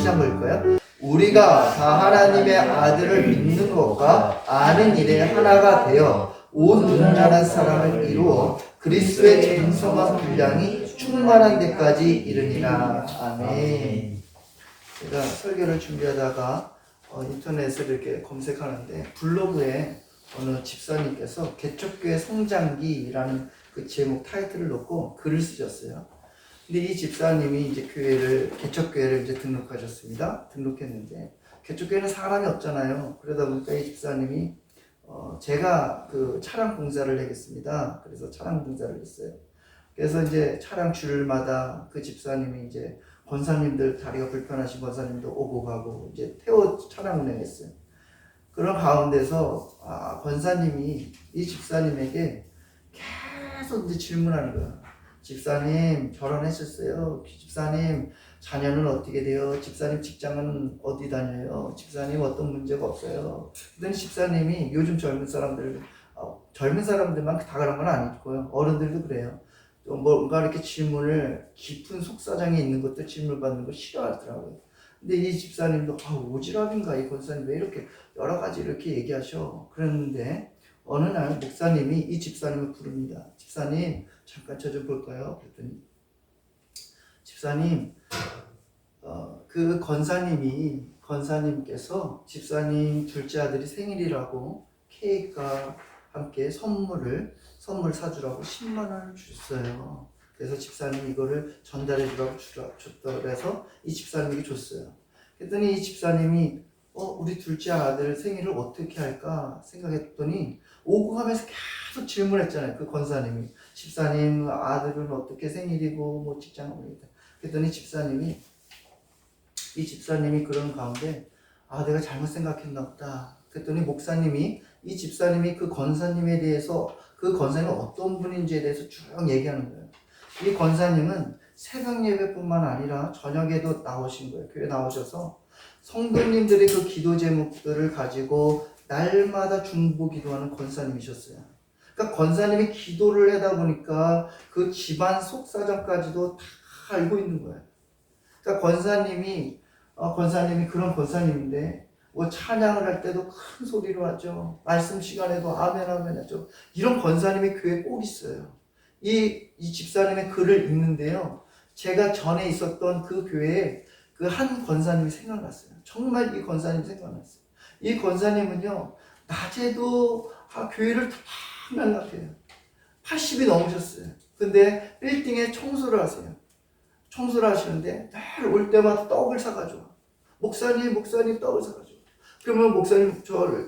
다시 한번 읽을까요? 우리가 다 하나님의 아들을 믿는 것과 아는 일에 하나가 되어 온 온전한 사람을 이루어 그리스도의 전성한 분량이 충만한 데까지 이르니라. 아멘. 제가 설교를 준비하다가 인터넷에 이렇게 검색하는데 블로그에 어느 집사님께서 개척교회 성장기라는 그 제목 타이틀을 놓고 글을 쓰셨어요. 근데 이 집사님이 이제 개척교회를 이제 등록하셨습니다. 등록했는데 개척교회는 사람이 없잖아요. 그러다 보니까 이 집사님이 제가 그 차량 공사를 하겠습니다. 그래서 차량 공사를 했어요. 그래서 이제 차량 줄마다 그 집사님이 이제 권사님들, 다리가 불편하신 권사님도 오고 가고 이제 태워 차량 운행했어요. 그런 가운데서 권사님이 이 집사님에게 계속 이제 질문하는 거예요. 집사님 결혼했었어요? 집사님 자녀는 어떻게 돼요? 집사님 직장은 어디 다녀요? 집사님 어떤 문제가 없어요? 그랬더니 집사님이 요즘 젊은 사람들만 다 그런 건 아니고요. 어른들도 그래요. 또 뭔가 이렇게 질문을 깊은 속사정에 있는 것도 질문 받는 거 싫어하더라고요. 근데 이 집사님도 오지랖인가 이 권사님 왜 이렇게 여러 가지 이렇게 얘기하셔? 그랬는데 어느 날 목사님이 이 집사님을 부릅니다. 집사님 잠깐 저 좀 볼까요? 그랬더니 집사님 그 권사님께서 집사님 둘째 아들이 생일이라고 케이크와 함께 선물 사주라고 10만 원을 주셨어요. 그래서 집사님이 이거를 전달해 주라고 줬다 그래서 이 집사님에게 줬어요. 그랬더니 이 집사님이 우리 둘째 아들 생일을 어떻게 할까 생각했더니 오고 가면서 계속 질문했잖아요. 그 권사님이 집사님 아들은 어떻게 생일이고 뭐 직장은 뭐다. 그랬더니 이 집사님이 그런 가운데 내가 잘못 생각했나 보다. 그랬더니 목사님이 이 집사님이 그 권사님에 대해서 그 권사님이 어떤 분인지에 대해서 쭉 얘기하는 거예요. 이 권사님은 새벽 예배뿐만 아니라 저녁에도 나오신 거예요. 교회 나오셔서 성도님들의 그 기도 제목들을 가지고 날마다 중보 기도하는 권사님이셨어요. 그러니까 권사님이 기도를 하다 보니까 그 집안 속사정까지도 다 알고 있는 거예요. 그러니까 권사님이 그런 권사님인데 뭐 찬양을 할 때도 큰 소리로 하죠. 말씀 시간에도 아멘 아멘 하죠. 이런 권사님이 교회에 꼭 있어요. 이 집사님의 글을 읽는데요. 제가 전에 있었던 그 교회에 그 한 권사님이 생각났어요. 정말 이 권사님이 생각났어요. 이 권사님은요, 낮에도 교회를 다 날락해요. 80이 넘으셨어요. 근데 빌딩에 청소를 하세요. 청소를 하시는데 늘 올 때마다 떡을 사가지고 목사님 떡을 사가지고 그러면 목사님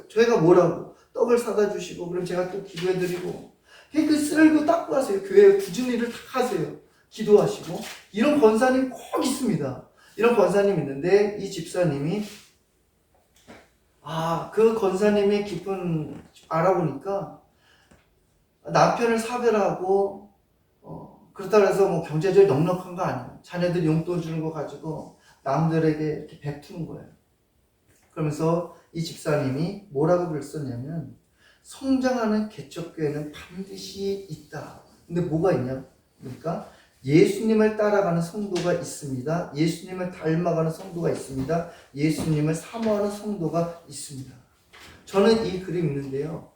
저희가 뭐라고 떡을 사다 주시고 그럼 제가 또 기도해드리고 그 쓸고 닦고 하세요. 교회 굳은 일을 다 하세요. 기도하시고 이런 권사님 꼭 있습니다. 이런 권사님이 있는데 이 집사님이 그 권사님의 깊은 알아보니까 남편을 사별하고 그렇다고 해서 뭐 경제적으로 넉넉한 거 아니에요. 자녀들이 용돈 주는 거 가지고 남들에게 이렇게 베푸는 거예요. 그러면서 이 집사님이 뭐라고 글 썼냐면 성장하는 개척교회는 반드시 있다. 근데 뭐가 있냐? 그러니까 예수님을 따라가는 성도가 있습니다. 예수님을 닮아가는 성도가 있습니다. 예수님을 사모하는 성도가 있습니다. 저는 이 글을 읽는데요.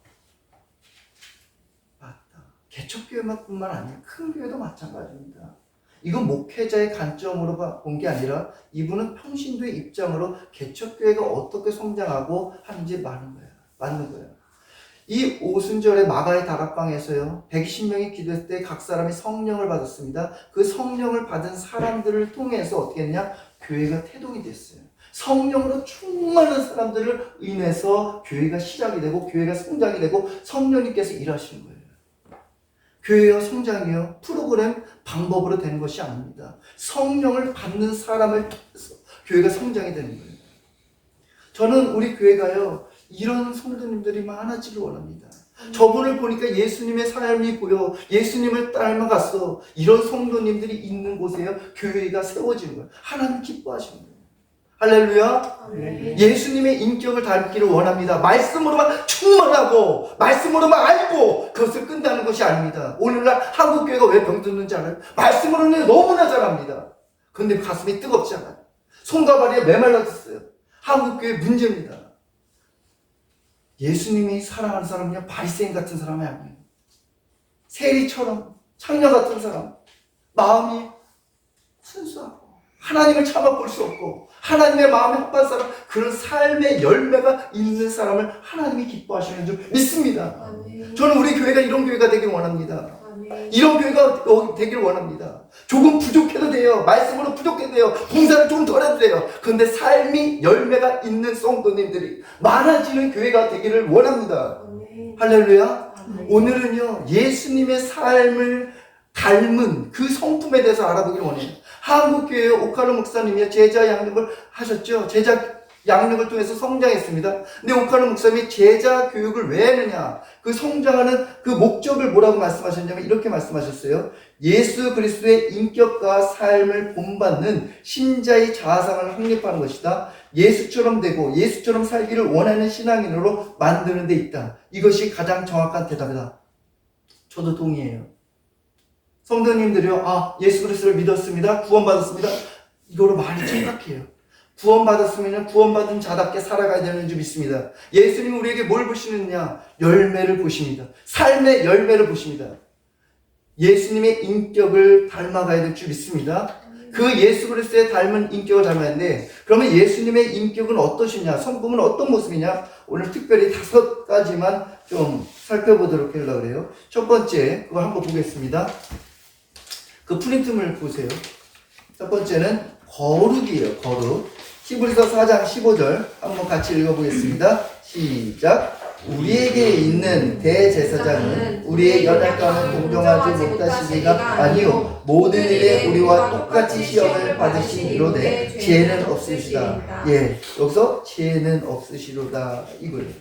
개척교회만뿐만 아니라 큰 교회도 마찬가지입니다. 이건 목회자의 관점으로 본 게 아니라 이분은 평신도의 입장으로 개척교회가 어떻게 성장하고 하는지 맞는 거예요. 이 오순절에 마가의 다락방에서요 120명이 기도했을 때 각 사람이 성령을 받았습니다. 그 성령을 받은 사람들을 통해서 어떻게 했냐? 교회가 태동이 됐어요. 성령으로 충만한 사람들을 인해서 교회가 시작이 되고 교회가 성장이 되고 성령님께서 일하시는 거예요. 교회의 성장이요 프로그램 방법으로 되는 것이 아닙니다. 성령을 받는 사람을 통해서 교회가 성장이 되는 거예요. 저는 우리 교회가요 이런 성도님들이 많아지길 원합니다. 저분을 보니까 예수님의 삶이 보여 예수님을 닮아갔어. 이런 성도님들이 있는 곳에요 교회가 세워지는 거예요. 하나님 기뻐하시는 거예요. 할렐루야. 네. 예수님의 인격을 닮기를 원합니다. 말씀으로만 충만하고 말씀으로만 알고 그것을 끝나는 것이 아닙니다. 오늘날 한국교회가 왜 병들는지 알아요? 말씀으로는 너무나 잘합니다. 그런데 가슴이 뜨겁지 않아요. 손과 발이 메말랐어요. 한국교회 문제입니다. 예수님이 사랑하는 사람은요, 바리새인 같은 사람이 아니에요. 세리처럼 창녀 같은 사람, 마음이 순수하고 하나님을 참아볼 수 없고 하나님의 마음에 합한 사람, 그런 삶의 열매가 있는 사람을 하나님이 기뻐하시는 줄 믿습니다. 아멘. 저는 우리 교회가 이런 교회가 되길 원합니다. 아멘. 이런 교회가 되길 원합니다. 조금 부족해도 돼요. 말씀으로 부족해도 돼요. 봉사를 좀 덜 해도 돼요. 그런데 삶이 열매가 있는 성도님들이 많아지는 교회가 되기를 원합니다. 아멘. 할렐루야. 아멘. 오늘은요, 예수님의 삶을 닮은 그 성품에 대해서 알아보기를 원해요. 한국교회 오카르 목사님이 제자 양육을 하셨죠. 제자 양육을 통해서 성장했습니다. 근데 오카르 목사님이 제자 교육을 왜 했느냐, 그 성장하는 그 목적을 뭐라고 말씀하셨냐면 이렇게 말씀하셨어요. 예수 그리스도의 인격과 삶을 본받는 신자의 자아상을 확립하는 것이다. 예수처럼 되고 예수처럼 살기를 원하는 신앙인으로 만드는 데 있다. 이것이 가장 정확한 대답이다. 저도 동의해요. 성도님들이요, 예수 그리스도를 믿었습니다, 구원받았습니다, 이거로 많이 착각해요. 구원받았으면 구원받은 자답게 살아가야 되는 줄 믿습니다. 예수님은 우리에게 뭘 보시느냐? 열매를 보십니다. 삶의 열매를 보십니다. 예수님의 인격을 닮아가야 될 줄 믿습니다. 그 예수 그리스도의 닮은 인격을 닮아야 하는데, 그러면 예수님의 인격은 어떠시냐? 성품은 어떤 모습이냐? 오늘 특별히 5가지만 좀 살펴보도록 하려고 그래요. 첫 번째, 그거 한번 보겠습니다. 그 프린트물 보세요. 첫 번째는 거룩이에요. 거룩. 히브리서 4장 15절 한번 같이 읽어보겠습니다. 시작. 우리에게 있는 대제사장은 우리의 연약함을 동정하지 못하시리가 아니요 모든 일에 우리와 똑같이 시험을 받으시리로되 죄는 없으시다. 여기서 죄는 없으시로다 이거예요.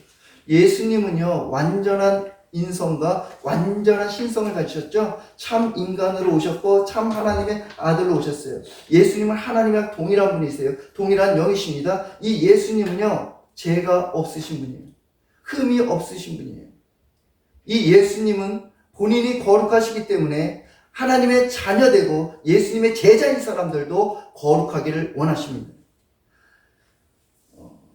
예수님은요, 완전한 인성과 완전한 신성을 가지셨죠. 참 인간으로 오셨고 참 하나님의 아들로 오셨어요. 예수님은 하나님이랑 동일한 분이세요. 동일한 영이십니다. 이 예수님은요, 죄가 없으신 분이에요. 흠이 없으신 분이에요. 이 예수님은 본인이 거룩하시기 때문에 하나님의 자녀되고 예수님의 제자인 사람들도 거룩하기를 원하십니다.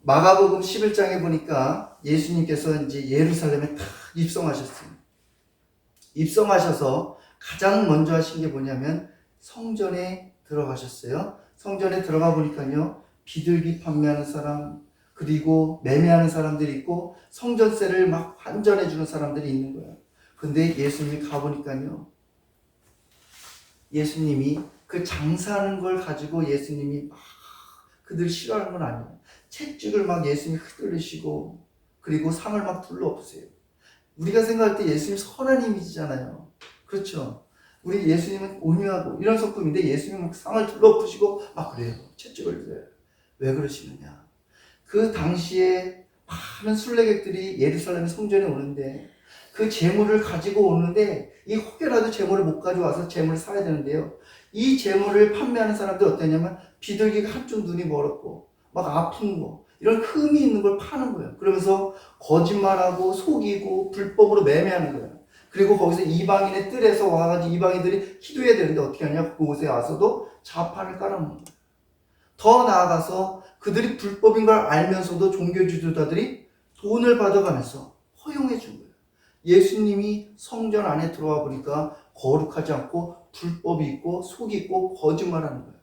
마가복음 11장에 보니까 예수님께서 이제 예루살렘에 딱 입성하셨어요. 입성하셔서 가장 먼저 하신 게 뭐냐면 성전에 들어가셨어요. 성전에 들어가 보니까요, 비둘기 판매하는 사람, 그리고 매매하는 사람들이 있고 성전세를 막 환전해 주는 사람들이 있는 거예요. 근데 예수님이 가보니까요, 예수님이 그 장사하는 걸 가지고 예수님이 막 그들 싫어하는 건 아니에요. 채찍을 막 예수님이 휘둘리시고 그리고 상을 막 둘러엎으세요. 우리가 생각할 때 예수님 선한 이미지잖아요. 그렇죠? 우리 예수님은 온유하고 이런 성품인데 예수님은 상을 둘러엎으시고 막 그래요. 채찍을 들어요. 왜 그러시느냐? 그 당시에 많은 순례객들이 예루살렘 성전에 오는데 그 재물을 가지고 오는데 이 혹여라도 재물을 못 가져와서 재물을 사야 되는데요. 이 재물을 판매하는 사람들 어떠냐면 비둘기가 한쪽 눈이 멀었고 막 아픈 거, 이런 흠이 있는 걸 파는 거예요. 그러면서 거짓말하고 속이고 불법으로 매매하는 거예요. 그리고 거기서 이방인의 뜰에서 와가지고 이방인들이 기도해야 되는데 어떻게 하냐? 그곳에 와서도 자판을 깔아놓는 거예요. 더 나아가서 그들이 불법인 걸 알면서도 종교 지도자들이 돈을 받아가면서 허용해 준 거예요. 예수님이 성전 안에 들어와 보니까 거룩하지 않고 불법이 있고 속이 있고 거짓말하는 거예요.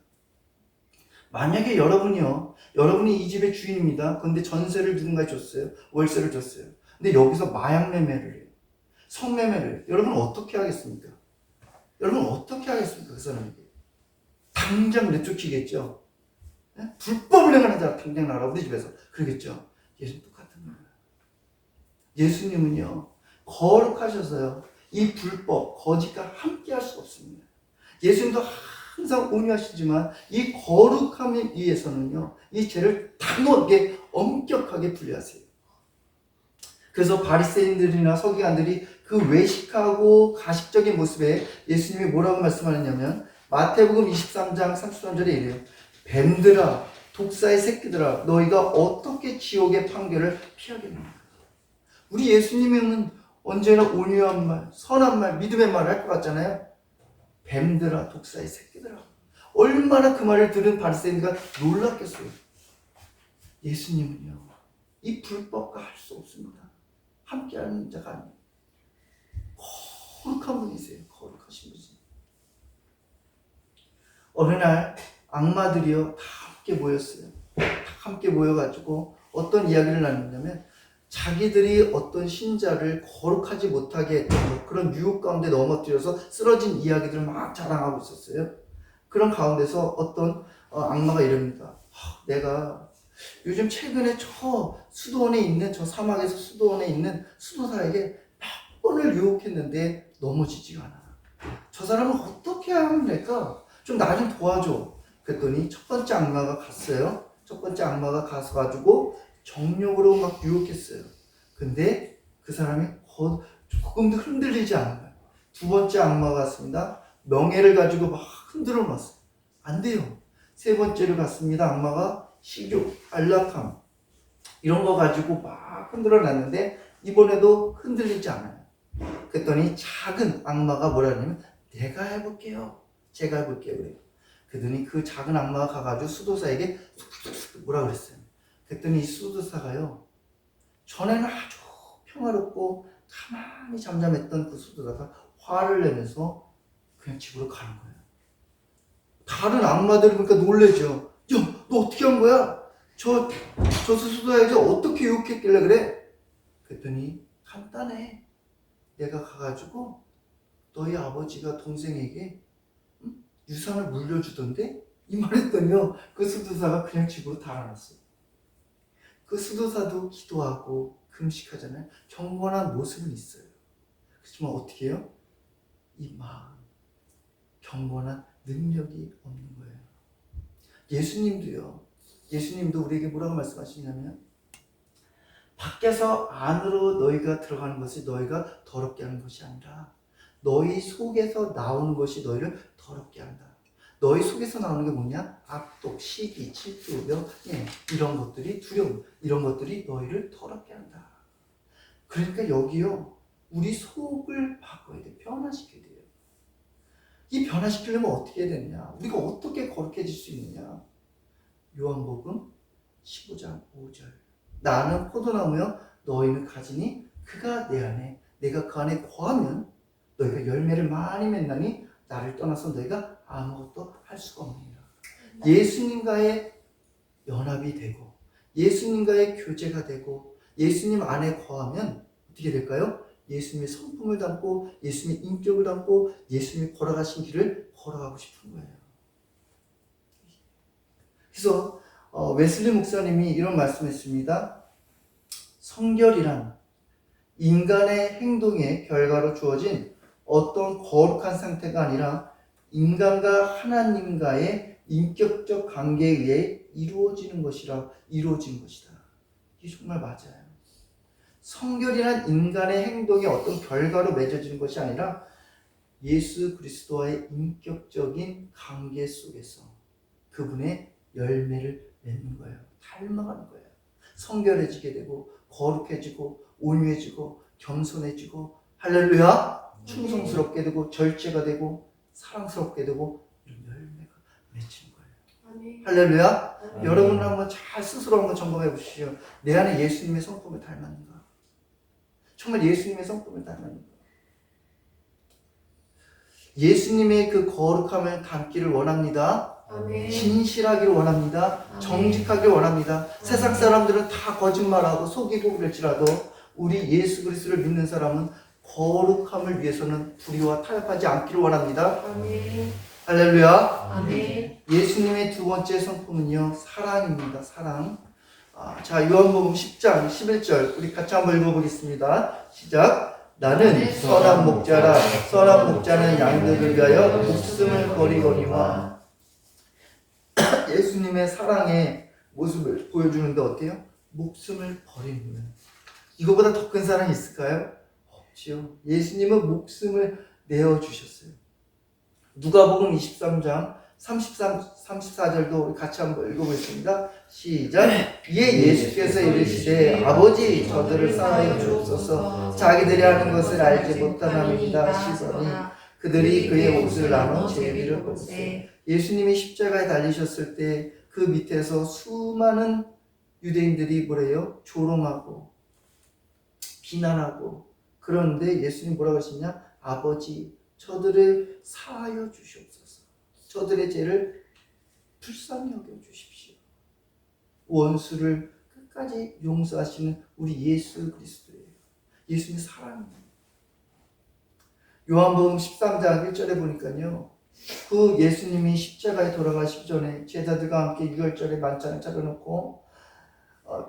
만약에 여러분이 이 집의 주인입니다. 그런데 전세를 누군가 줬어요. 월세를 줬어요. 근데 여기서 마약 매매를 해요. 성매매를 해요. 여러분 어떻게 하겠습니까? 여러분 어떻게 하겠습니까? 그 사람에게. 당장 내쫓기겠죠. 네? 불법을 행하는 자 당장 나라 우리 집에서. 그러겠죠. 예수님 똑같은 거예요. 예수님은요, 거룩하셔서요, 이 불법, 거짓과 함께 할 수 없습니다. 예수님도 항상 온유하시지만 이 거룩함에 위해서는요, 이 죄를 단호하게 엄격하게 분리하세요. 그래서 바리새인들이나 서기관들이 그 외식하고 가식적인 모습에 예수님이 뭐라고 말씀하느냐면 마태복음 23장 33절에 이래요. 뱀들아, 독사의 새끼들아, 너희가 어떻게 지옥의 판결을 피하겠는가? 우리 예수님은 언제나 온유한 말, 선한 말, 믿음의 말을 할 것 같잖아요. 뱀들아, 독사의 새끼들아, 얼마나 그 말을 들은 바리새인가 놀랐겠어요. 예수님은요, 이 불법과 할 수 없습니다. 함께하는 자가 아니에요. 거룩한 분이세요. 거룩하신 분이세요. 어느 날 악마들이요 다 함께 모였어요. 다 함께 모여가지고 어떤 이야기를 나누냐면 자기들이 어떤 신자를 거룩하지 못하게 했던 그런 유혹 가운데 넘어뜨려서 쓰러진 이야기들을 막 자랑하고 있었어요. 그런 가운데서 어떤 악마가 이럽니다. 내가 요즘 최근에 저 수도원에 있는 저 사막에서 수도원에 있는 수도사에게 몇 번을 유혹했는데 넘어지지가 않아. 저 사람은 어떻게 하면 될까? 좀 나 좀 도와줘. 그랬더니 첫 번째 악마가 갔어요. 첫 번째 악마가 가서 정욕으로 막 유혹했어요. 근데 그 사람이 조금도 흔들리지 않은 거예요. 두 번째 악마가 갔습니다. 명예를 가지고 막 흔들어 놨어요. 안 돼요. 세 번째로 갔습니다. 악마가 식욕, 안락함 이런 거 가지고 막 흔들어 놨는데 이번에도 흔들리지 않아요. 그랬더니 작은 악마가 뭐라 하냐면 내가 해볼게요. 제가 해볼게요. 그래요. 그랬더니 그 작은 악마가 가가지고 수도사에게 뭐라 그랬어요. 그랬더니 이 수도사가요. 전에는 아주 평화롭고 가만히 잠잠했던 그 수도사가 화를 내면서 그냥 집으로 가는 거예요. 다른 악마들이 보니까 놀래죠. 야, 너 어떻게 한 거야? 저 수도사에게 어떻게 유혹했길래 그래? 그랬더니 간단해. 내가 가가지고 너희 아버지가 동생에게 유산을 물려주던데? 이 말했더니요. 그 수도사가 그냥 집으로 달아났어요. 그 수도사도 기도하고 금식하잖아요. 경건한 모습은 있어요. 그렇지만 어떻게 해요? 이 마음, 경건한 능력이 없는 거예요. 예수님도 우리에게 뭐라고 말씀하시냐면 밖에서 안으로 너희가 들어가는 것이 너희가 더럽게 하는 것이 아니라 너희 속에서 나오는 것이 너희를 더럽게 한다. 너희 속에서 나오는 게 뭐냐? 악독, 시기, 질투, 명예 이런 것들이 두려움 이런 것들이 너희를 더럽게 한다. 그러니까 여기요 우리 속을 바꿔야 돼. 변화시켜야 돼요. 이 변화시키려면 어떻게 해야 되느냐? 우리가 어떻게 거룩해질 수 있느냐? 요한복음 15장 5절 나는 포도나무여 너희는 가지니 그가 내 안에 내가 그 안에 거하면 너희가 열매를 많이 맺나니 나를 떠나서 너희가 아무것도 할 수가 없느니라. 예수님과의 연합이 되고 예수님과의 교제가 되고 예수님 안에 거하면 어떻게 될까요? 예수님의 성품을 담고 예수님의 인격을 담고 예수님이 걸어가신 길을 걸어가고 싶은 거예요. 그래서 웨슬리 목사님이 이런 말씀했습니다. 성결이란 인간의 행동의 결과로 주어진 어떤 거룩한 상태가 아니라 인간과 하나님과의 인격적 관계에 의해 이루어진 것이다. 이게 정말 맞아요. 성결이란 인간의 행동의 어떤 결과로 맺어지는 것이 아니라 예수 그리스도와의 인격적인 관계 속에서 그분의 열매를 맺는 거예요. 닮아가는 거예요. 성결해지게 되고 거룩해지고 온유해지고 겸손해지고 할렐루야 충성스럽게 되고 절제가 되고 사랑스럽게 되고 이런 열매가 맺히는 거예요. 아멘. 할렐루야. 아멘. 여러분 한번 잘 스스로 한번 점검해 보시죠. 내 안에 예수님의 성품을 닮았는가? 정말 예수님의 성품을 닮았는가? 예수님의 그 거룩함을 담기를 원합니다. 아멘. 진실하기를 원합니다. 아멘. 정직하기를 원합니다. 아멘. 세상 사람들은 다 거짓말하고 속이고 그럴지라도 우리 예수 그리스도를 믿는 사람은 거룩함을 위해서는 불의와 타협하지 않기를 원합니다. 아멘. 할렐루야. 아멘. 예수님의 두 번째 성품은요 사랑입니다. 사랑. 자 요한복음 10장 11절 우리 같이 한번 읽어보겠습니다. 시작. 나는 선한 목자라 선한 목자는 양들을 위하여 목숨을 버리거니와. 예수님의 사랑의 모습을 보여주는데 어때요? 목숨을 버리는 거예요. 이거보다 더 큰 사랑이 있을까요? 없지요. 예수님은 목숨을 내어주셨어요. 누가복음 23장 34절도 같이 한번 읽어보겠습니다. 시작. 이에 예수께서 이르시되 아버지 저들을 사하여 주옵소서 자기들이 하는 것을 알지 못하나이다 하시더니 그들이 그의 옷을 나눠 제비를 뽑았어요. 예수님이 십자가에 달리셨을 때 그 밑에서 수많은 유대인들이 뭐래요? 조롱하고 비난하고, 그런데 예수님 뭐라고 하시냐? 아버지, 저들을 사하여 주시옵소서. 저들의 죄를 불쌍히 여겨 주십시오. 원수를 끝까지 용서하시는 우리 예수 그리스도예요. 예수님 사랑입니다. 요한복음 13장 1절에 보니까요, 그 예수님이 십자가에 돌아가시기 전에 제자들과 함께 유월절에 만찬을 차려놓고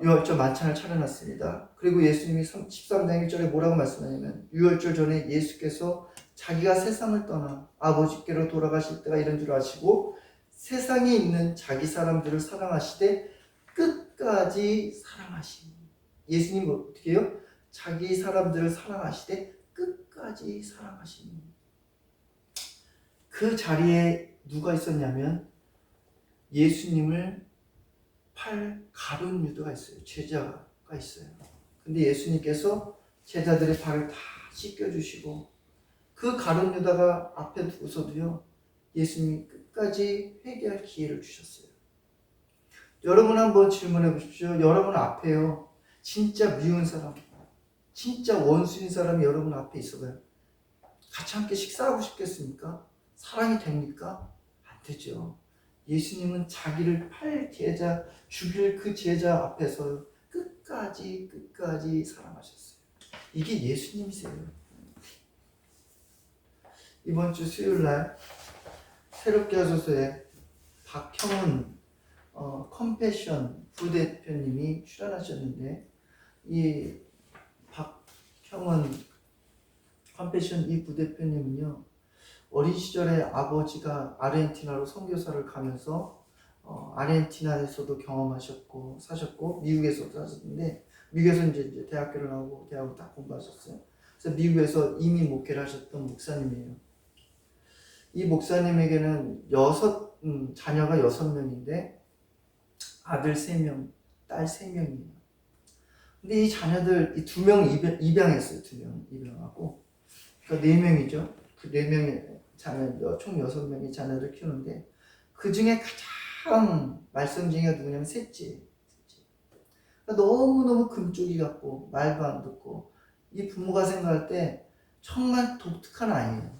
유월절 만찬을 차려놨습니다. 그리고 예수님이 13장 1절에 뭐라고 말씀하냐면, 유월절 전에 예수께서 자기가 세상을 떠나 아버지께로 돌아가실 때가 이런 줄 아시고 세상에 있는 자기 사람들을 사랑하시되 끝까지 사랑하시니, 예수님 어떻게 해요? 자기 사람들을 사랑하시되 끝까지 사랑하시니. 그 자리에 누가 있었냐면 예수님을 팔 가룟 유다가 있어요. 제자가 있어요. 근데 예수님께서 제자들의 발을 다 씻겨주시고 그 가룟 유다가 앞에 두고서도요, 예수님이 끝까지 회개할 기회를 주셨어요. 여러분 한번 질문해 보십시오. 여러분 앞에요, 진짜 미운 사람, 진짜 원수인 사람이 여러분 앞에 있어봐요. 같이 함께 식사하고 싶겠습니까? 사랑이 됩니까? 안 되죠. 예수님은 자기를 팔 제자, 죽일 그 제자 앞에서 끝까지 사랑하셨어요. 이게 예수님이세요. 이번 주 수요일날 새롭게 하소서에 박형은 컴패션 부대표님이 출연하셨는데, 이 박형은 컴패션 이 부대표님은요, 어린 시절에 아버지가 아르헨티나로 선교사를 가면서 아르헨티나에서도 경험하셨고 사셨고 미국에서도 사셨는데, 미국에서 이제 대학교를 나오고 대학을 다 공부하셨어요. 그래서 미국에서 이민 목회를 하셨던 목사님이에요. 이 목사님에게는 자녀가 6명인데 아들 3명, 딸 3명이에요. 근데 이 자녀들, 이 2명 입양했어요. 2명 입양하고, 그러니까 4명이죠. 그 4명의 자녀, 총 6명의 자녀를 키우는데, 그 중에 가장 말썽쟁이가 누구냐면 셋째. 그러니까 너무너무 금쪽이 같고 말도 안 듣고, 이 부모가 생각할 때 정말 독특한 아이예요.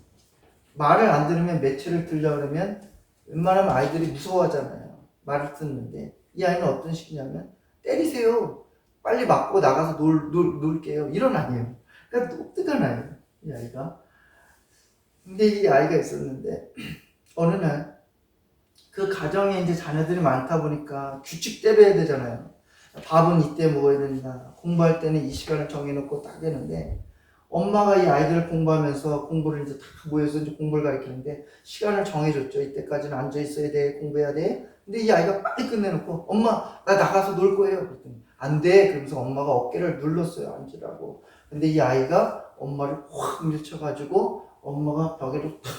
말을 안 들으면 매체를 들려고 그러면 웬만하면 아이들이 무서워하잖아요. 말을 듣는데, 이 아이는 어떤 식이냐면 때리세요, 빨리 맞고 나가서 놀게요, 이런 아이예요. 그러니까 독특한 아이예요, 이 아이가. 근데 이 아이가 있었는데 어느 날 그 가정에 이제 자녀들이 많다 보니까 규칙대로 해야 되잖아요. 밥은 이때 먹어야 된다, 공부할 때는 이 시간을 정해놓고 딱 되는데, 엄마가 이 아이들을 공부하면서 공부를 이제 다 모여서 이제 공부를 가르치는데 시간을 정해줬죠. 이때까지는 앉아 있어야 돼, 공부해야 돼. 근데 이 아이가 빨리 끝내놓고 엄마 나 나가서 놀 거예요. 그랬더니 안 돼. 그러면서 엄마가 어깨를 눌렀어요, 앉으라고. 근데 이 아이가 엄마를 확 밀쳐가지고 엄마가 벽에도 탁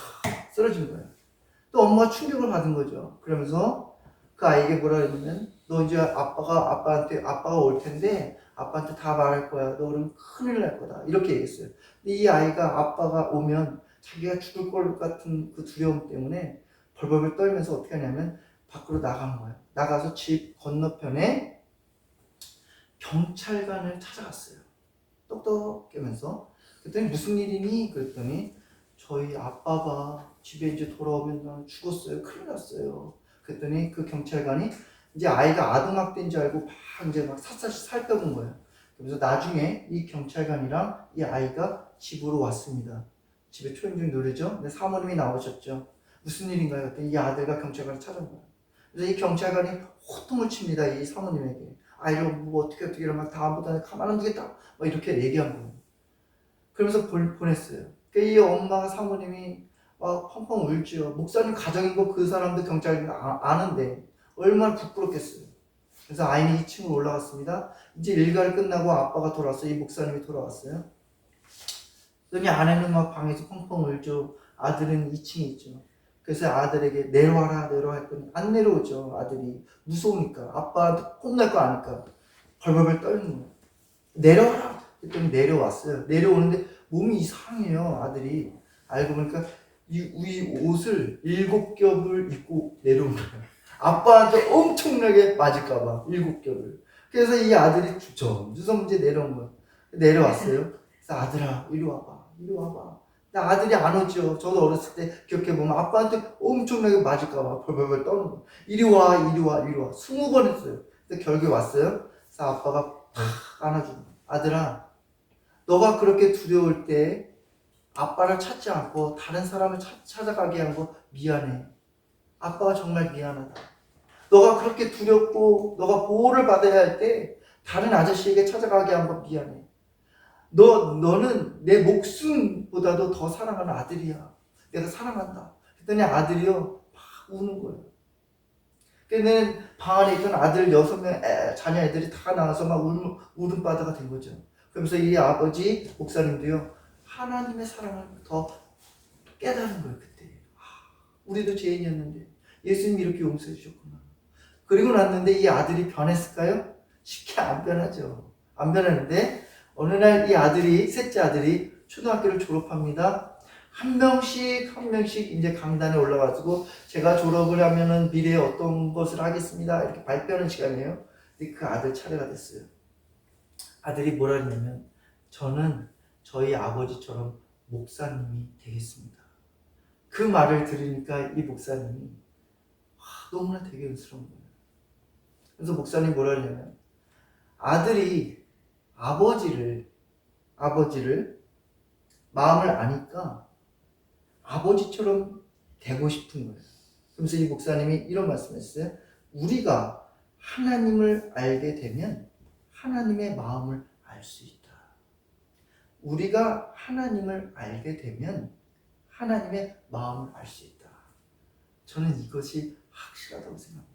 쓰러진 거예요. 또 엄마가 충격을 받은 거죠. 그러면서 그 아이에게 뭐라 그러냐면, 너 이제 아빠가 올 텐데 아빠한테 다 말할 거야. 너 그러면 큰일 날 거다, 이렇게 얘기했어요. 근데 이 아이가 아빠가 오면 자기가 죽을 것 같은 그 두려움 때문에 벌벌 떨면서 어떻게 하냐면 밖으로 나간 거예요. 나가서 집 건너편에 경찰관을 찾아갔어요. 똑똑 깨면서. 그랬더니 무슨 일이니? 그랬더니 저희 아빠가 집에 이제 돌아오면 죽었어요. 큰일 났어요. 그랬더니 그 경찰관이 이제 아이가 아동학대인 줄 알고 막 샅샅이 살펴본 거예요. 그래서 나중에 이 경찰관이랑 이 아이가 집으로 왔습니다. 집에 초인종 누르죠. 근데 사모님이 나오셨죠. 무슨 일인가요? 그랬더니 이 아들과 경찰관을 찾아온 거예요. 그래서 이 경찰관이 호통을 칩니다, 이 사모님에게. 아이를 뭐 어떻게 이러면 다음부터는 가만 안 두겠다, 뭐 이렇게 얘기한 거예요. 그러면서 보냈어요. 그러니까 이 엄마가, 사모님이 막 펑펑 울죠. 목사님 가정이고 그 사람도 경찰이 아는데 얼마나 부끄럽겠어요. 그래서 아이는 2층으로 올라갔습니다. 이제 일과를 끝나고 아빠가 돌아왔어요. 이 목사님이 돌아왔어요. 그러니 아내는 막 방에서 펑펑 울죠. 아들은 2층에 있죠. 그래서 아들에게 내려와라 했더니 안 내려오죠. 아들이 무서우니까, 아빠한테 혼날 거 아니까 벌벌벌 떨는 거예요. 내려와라 했더니 내려왔어요. 내려오는데 몸이 이상해요, 아들이. 알고 보니까 이 옷을 7겹을 입고 내려온 거예요. 아빠한테 엄청나게 맞을까봐 7겹을. 그래서 이 아들이 주섬주섬 이제 내려온 거예요. 내려왔어요. 그래서 아들아 이리 와봐, 이리 와봐. 나 아들이 안 오죠. 저도 어렸을 때 기억해보면 아빠한테 엄청나게 맞을까봐 벌벌벌 떠는 거예요. 이리 와, 이리 와, 이리 와. 20번 했어요. 근데 결국에 왔어요. 그래서 아빠가 팍 안아주고, 아들아, 너가 그렇게 두려울 때 아빠를 찾지 않고 다른 사람을 찾아가게 한 거 미안해. 아빠가 정말 미안하다. 너가 그렇게 두렵고 너가 보호를 받아야 할 때 다른 아저씨에게 찾아가게 한 거 미안해. 너는 내 목숨보다도 더 사랑하는 아들이야. 내가 사랑한다. 그랬더니 아들이요 막 우는 거예요. 그때는 방 안에 있던 아들 6명 자녀 애들이 다 나와서 막 울음바다가 된 거죠. 그러면서 이 아버지 목사님도요 하나님의 사랑을 더 깨달은 거예요. 그때 우리도 죄인이었는데 예수님이 이렇게 용서해 주셨구나. 그리고 났는데 이 아들이 변했을까요? 쉽게 안 변하죠. 안 변하는데 어느 날 이 아들이, 셋째 아들이 초등학교를 졸업합니다. 한 명씩 이제 강단에 올라가지고 제가 졸업을 하면은 미래에 어떤 것을 하겠습니다. 이렇게 발표하는 시간이에요. 근데 그 아들 차례가 됐어요. 아들이 뭐라 했냐면 저는 저희 아버지처럼 목사님이 되겠습니다. 그 말을 들으니까 이 목사님이 너무나 되게 은스러운 거예요. 그래서 목사님이 뭐라 하냐면 아들이 아버지를 마음을 아니까 아버지처럼 되고 싶은 거예요. 그래서 이 목사님이 이런 말씀을 했어요. 우리가 하나님을 알게 되면 하나님의 마음을 알 수 있다. 우리가 하나님을 알게 되면 하나님의 마음을 알 수 있다. 저는 이것이 확실하다고 생각합니다.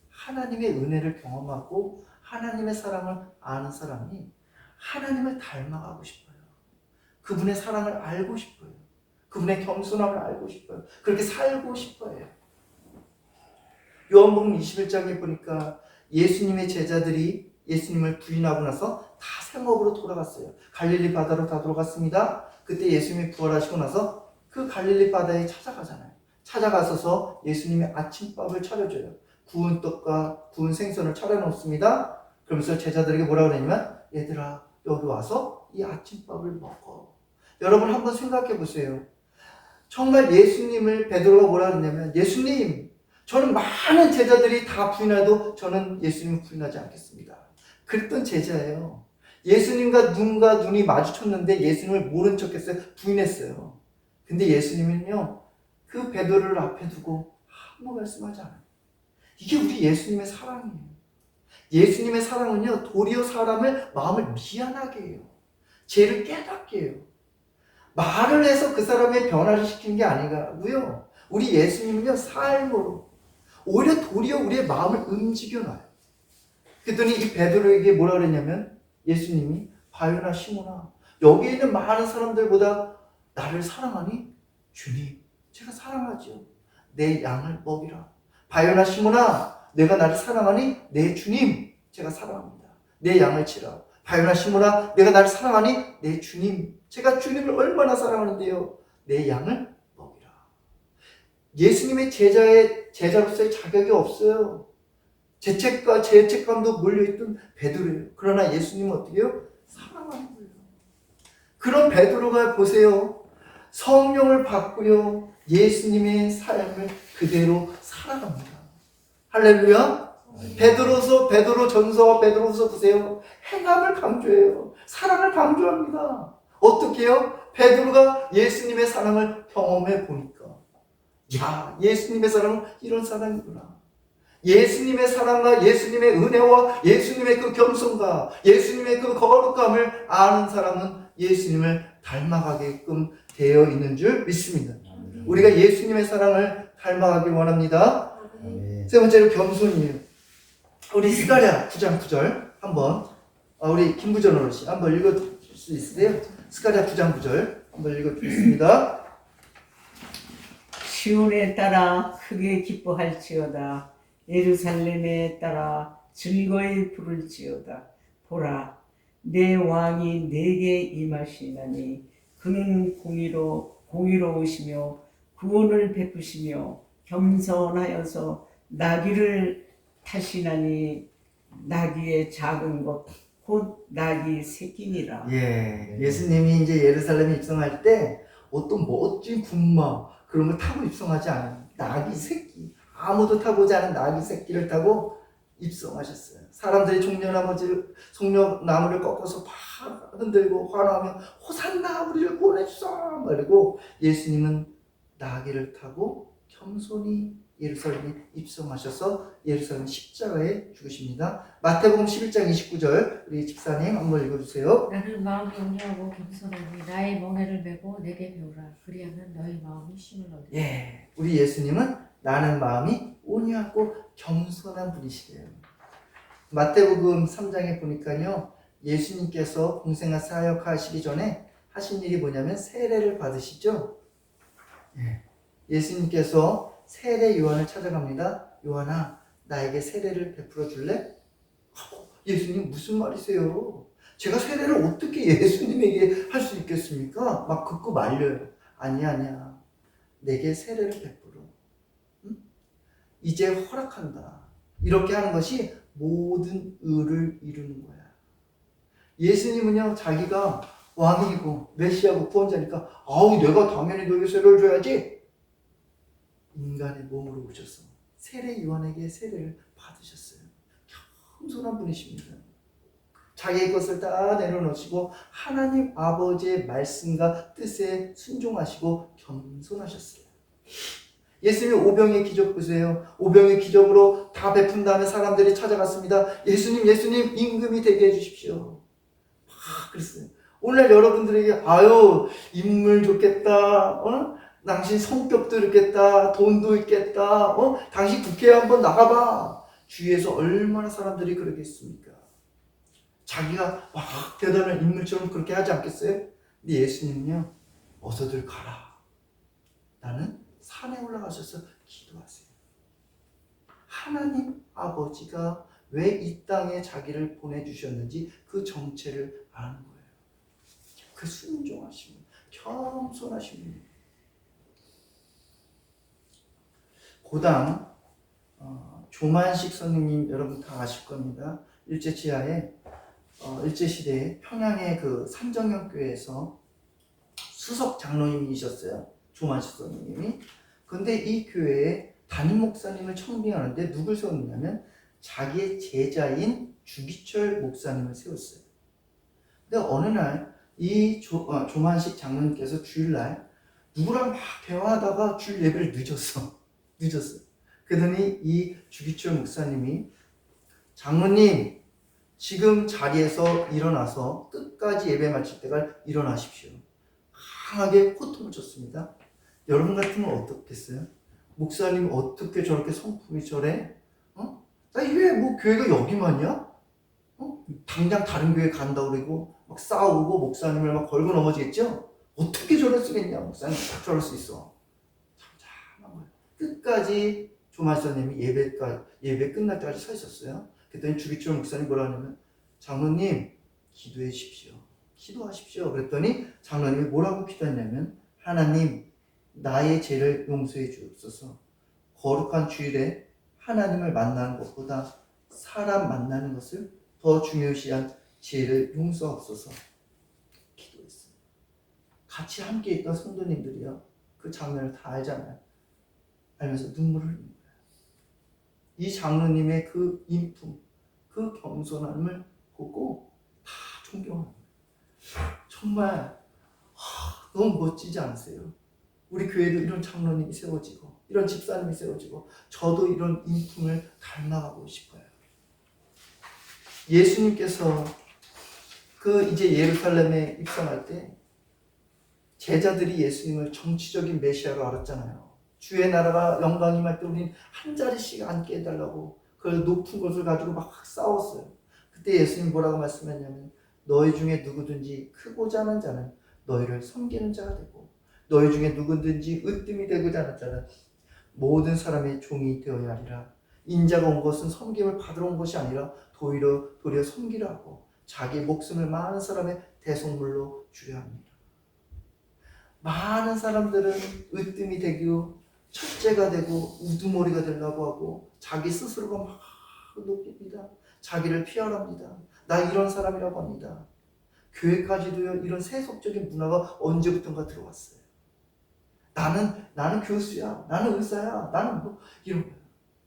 하나님의 은혜를 경험하고 하나님의 사랑을 아는 사람이 하나님을 닮아가고 싶어요. 그분의 사랑을 알고 싶어요. 그분의 겸손함을 알고 싶어요. 그렇게 살고 싶어요. 요한복음 21장에 보니까 예수님의 제자들이 예수님을 부인하고 나서 다 생업으로 돌아갔어요. 갈릴리 바다로 다 돌아갔습니다. 그때 예수님이 부활하시고 나서 그 갈릴리 바다에 찾아가잖아요. 찾아가서서 예수님이 아침밥을 차려줘요. 구운 떡과 구운 생선을 차려놓습니다. 그러면서 제자들에게 뭐라고 그러냐면 얘들아 여기 와서 이 아침밥을 먹어. 여러분 한번 생각해 보세요. 정말 예수님을 베드로가 뭐라 그러냐면 예수님 저는 많은 제자들이 다 부인해도 저는 예수님을 부인하지 않겠습니다. 그랬던 제자예요. 예수님과 눈과 눈이 마주쳤는데 예수님을 모른 척했어요. 부인했어요. 근데 예수님은요 그 베드로를 앞에 두고 아무 말씀하지 않아요. 이게 우리 예수님의 사랑이에요. 예수님의 사랑은요 도리어 사람을 마음을 미안하게 해요. 죄를 깨닫게 해요. 말을 해서 그 사람의 변화를 시키는 게 아니고요. 우리 예수님은요 삶으로 오히려 도리어 우리의 마음을 움직여놔요. 그랬더니 이 베드로에게 뭐라 그랬냐면 예수님이 바요나 시몬아 여기 있는 많은 사람들보다 나를 사랑하니? 주님 제가 사랑하죠. 내 양을 먹이라. 바요나 시몬아 내가 나를 사랑하니? 내 주님 제가 사랑합니다. 내 양을 치라. 바요나 시몬아 내가 나를 사랑하니? 내 주님 제가 주님을 얼마나 사랑하는데요. 내 양을 먹이라. 예수님의 제자로서의 자격이 없어요. 죄책감도 몰려있던 베드로예요. 그러나 예수님은 어떻게 해요? 사랑하는 거예요. 그런 베드로가 보세요. 성령을 받고요. 예수님의 삶을 그대로 살아갑니다. 할렐루야. 베드로 전서 베드로서 보세요. 행함을 강조해요. 사랑을 강조합니다. 어떻게 해요? 베드로가 예수님의 사랑을 경험해 보니까 야 예수님의 사랑은 이런 사랑이구나. 예수님의 사랑과 예수님의 은혜와 예수님의 그 겸손과 예수님의 그 거룩함을 아는 사람은 예수님을 닮아가게끔 되어 있는 줄 믿습니다. 우리가 예수님의 사랑을 닮아가길 원합니다. 세 번째로 겸손이에요. 우리 스가랴 9장 9절 한번 우리 김부전 어르신 한번 읽어줄 수 있으세요? 스가랴 9장 9절 한번 읽어드리겠습니다. 시온에 따라 크게 기뻐할지어다. 예루살렘에 따라 즐거이 부를지어다. 보라, 내 왕이 내게 임하시나니 그는 공의로우시며 구원을 베푸시며 겸손하여서 나귀를 타시나니 나귀의 작은 것 곧 나귀 새끼니라. 예수님이 이제 예루살렘에 입성할 때 어떤 멋진 군마 그런 걸 타고 입성하지 않아요. 나귀 새끼, 아무도 타보지 않은 나귀 새끼를 타고 입성하셨어요. 사람들이 종려나무를 꺾어서 팍 흔들고 환호하며 호산나 우리를 구원해주소 그리고 예수님은 나귀를 타고 겸손히 예루살렘에 입성하셔서 예루살렘 십자가에 죽으십니다. 마태복음 11장 29절 우리 집사님 한번 읽어주세요. 나는 마음이 온유하고 겸손하니 나의 멍에를 메고 내게 배우라. 그리하면 너희 마음이 쉼을 얻으리라. 우리 예수님은 나는 마음이 온유하고 겸손한 분이시래요. 마태복음 3장에 보니까요, 예수님께서 공생아 사역하시기 전에 하신 일이 뭐냐면 세례를 받으시죠. 예수님께서 세례 요한을 찾아갑니다. 요한아, 나에게 세례를 베풀어 줄래? 예수님 무슨 말이세요? 제가 세례를 어떻게 예수님에게 할 수 있겠습니까? 막 긋고 말려요. 아니야. 내게 세례를 베풀어. 응? 이제 허락한다. 이렇게 하는 것이 모든 의를 이루는 거야. 예수님은요, 자기가 왕이고 메시아고 구원자니까 아우 내가 당연히 너에게 세례를 줘야지. 인간의 몸으로 오셔서 세례 요한에게 세례를 받으셨어요. 겸손한 분이십니다. 자기의 것을 다 내려놓으시고 하나님 아버지의 말씀과 뜻에 순종하시고 겸손하셨어요. 예수님의 오병의 기적 보세요. 오병의 기적으로 다 베푼 다음에 사람들이 찾아갔습니다. 예수님 임금이 되게 해주십시오. 막 그랬어요. 오늘 여러분들에게 아유 인물 좋겠다, 당신 성격도 있겠다, 돈도 있겠다, 당신 국회에 한번 나가봐. 주위에서 얼마나 사람들이 그러겠습니까? 자기가 막 대단한 인물처럼 그렇게 하지 않겠어요? 근데 예수님은요, 어서들 가라. 나는 산에 올라가셔서 기도하세요. 하나님 아버지가 왜 이 땅에 자기를 보내주셨는지 그 정체를 아는 거예요. 그 순종하심을, 겸손하심을. 고당 조만식 선생님 여러분 다 아실 겁니다. 일제치하에 일제시대에 평양의 그 삼정형 교회에서 수석 장로님이셨어요. 조만식 선생님이. 근데 이 교회에 담임 목사님을 청빙하는데 누굴 세웠냐면 자기의 제자인 주기철 목사님을 세웠어요. 근데 어느 날 이 조만식 장로님께서 주일날 누구랑 막 대화하다가 주일 예배를 늦었어요. 그러더니 이 주기철 목사님이 장로님 지금 자리에서 일어나서 끝까지 예배 마칠 때까지 일어나십시오. 강하게 호통을 쳤습니다. 여러분 같으면 어떻겠어요? 목사님 어떻게 저렇게 성품이 저래? 나 이게 뭐 교회가 여기만이야? 당장 다른 교회 간다 그러고 막 싸우고 목사님을 막 걸고 넘어지겠죠? 어떻게 저럴 수 있겠냐? 목사님 딱 저럴 수 있어. 참한 거예요. 끝까지 조만사님이 예배 끝날 때까지 서 있었어요. 그랬더니 주기철 목사님 뭐라 하냐면 장로님 기도하십시오. 그랬더니 장로님이 뭐라고 기도했냐면 하나님 나의 죄를 용서해 주옵소서. 거룩한 주일에 하나님을 만나는 것보다 사람 만나는 것을 더 중요시한 죄를 용서하옵소서. 기도했어요. 같이 함께 있던 성도님들이요, 그 장면을 다 알잖아요. 알면서 눈물을 흘린 거예요. 이 장로님의 그 인품, 그 겸손함을 보고 다 존경하는 거예요. 정말 너무 멋지지 않으세요? 우리 교회도 이런 장로님이 세워지고 이런 집사님이 세워지고 저도 이런 인품을 닮아가고 싶어요. 예수님께서 그 이제 예루살렘에 입성할 때 제자들이 예수님을 정치적인 메시아로 알았잖아요. 주의 나라가 영광이 임할 때 우리는 한 자리씩 앉게 해달라고 그 높은 것을 가지고 막 싸웠어요. 그때 예수님 뭐라고 말씀했냐면 너희 중에 누구든지 크고자 하는 자는 너희를 섬기는 자가 되고 너희 중에 누구든지 으뜸이 되고자 하는 자는 모든 사람의 종이 되어야 하리라. 인자가 온 것은 섬김을 받으러 온 것이 아니라 도리어 섬기려 하고 자기 목숨을 많은 사람의 대속물로 주려 합니다. 많은 사람들은 으뜸이 되고 첫째가 되고 우두머리가 되려고 하고 자기 스스로가 막 높입니다. 자기를 피하랍니다. 나 이런 사람이라고 합니다. 교회까지도요, 이런 세속적인 문화가 언제부턴가 들어왔어요. 나는 교수야, 나는 의사야, 나는 뭐 이런 거야.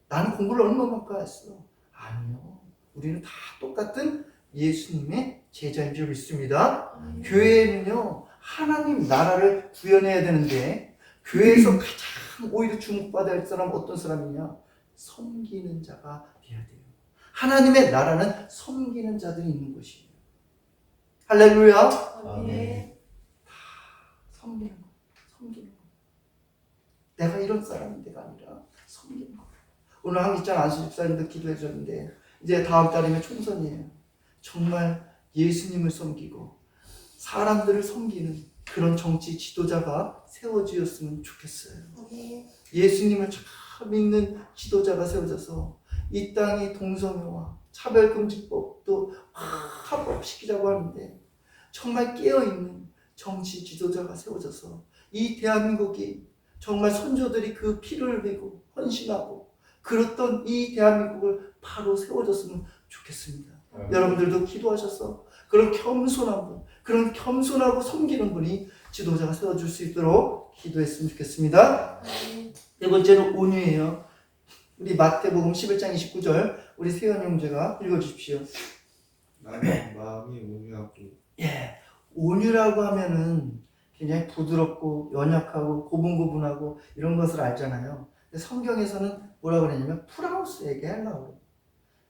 나는 공부를 얼마만큼 했어. 아니요. 우리는 다 똑같은 예수님의 제자인 줄 믿습니다. 교회는요, 하나님 나라를 구현해야 되는데, 교회에서 가장 오히려 주목받아야 할 사람은 어떤 사람이냐? 섬기는 자가 돼야 돼요. 하나님의 나라는 섬기는 자들이 있는 것이에요. 할렐루야. 아멘. 섬기는 거, 섬기는 거. 내가 이런 사람인데가 아니라 섬기는 거. 오늘 한기찬 안수 집사님도 기도해 줬는데 이제 다음 달이면 총선이에요. 정말 예수님을 섬기고 사람들을 섬기는 그런 정치 지도자가 세워지었으면 좋겠어요. 예수님을 잘 믿는 지도자가 세워져서 이 땅이 동성애와 차별금지법도 합법시키자고 하는데 정말 깨어있는 정치 지도자가 세워져서 이 대한민국이 정말 선조들이 그 피를 흘리고 헌신하고 그랬던 이 대한민국을 바로 세워졌으면 좋겠습니다. 여러분들도 기도하셔서 그런 겸손한 분, 그런 겸손하고 섬기는 분이 지도자가 세워줄 수 있도록 기도했으면 좋겠습니다. 네 번째는 온유예요. 우리 마태복음 11장 29절 우리 세연 형제가 읽어주십시오. 나는 마음이 온유하고 예, 온유라고 하면은 굉장히 부드럽고 연약하고 고분고분하고 이런 것을 알잖아요. 근데 성경에서는 뭐라고 그러냐면 프라우스에게 하려고